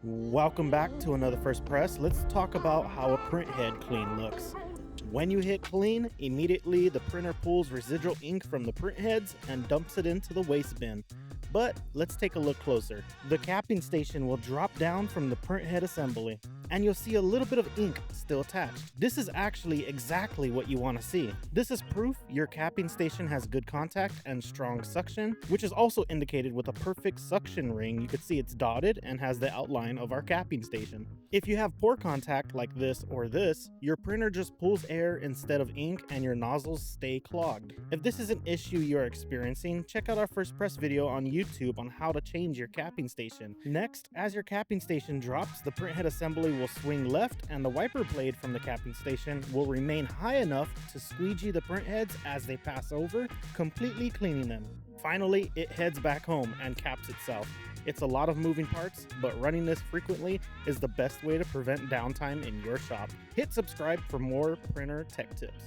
Welcome back to another First Press. Let's talk about how a printhead clean looks. When you hit clean, immediately the printer pulls residual ink from the printheads and dumps it into the waste bin. But let's take a look closer. The capping station will drop down from the printhead assembly, and you'll see a little bit of ink still attached. This is actually exactly what you want to see. This is proof your capping station has good contact and strong suction, which is also indicated with a perfect suction ring. You could see it's dotted and has the outline of our capping station. If you have poor contact like this or this, your printer just pulls air instead of ink and your nozzles stay clogged. If this is an issue you're experiencing, check out our First Press video on YouTube on how to change your capping station. Next, as your capping station drops, the printhead assembly will swing left and the wiper blade from the capping station will remain high enough to squeegee the printheads as they pass over, completely cleaning them. Finally, it heads back home and caps itself. It's a lot of moving parts, but running this frequently is the best way to prevent downtime in your shop. Hit subscribe for more printer tech tips.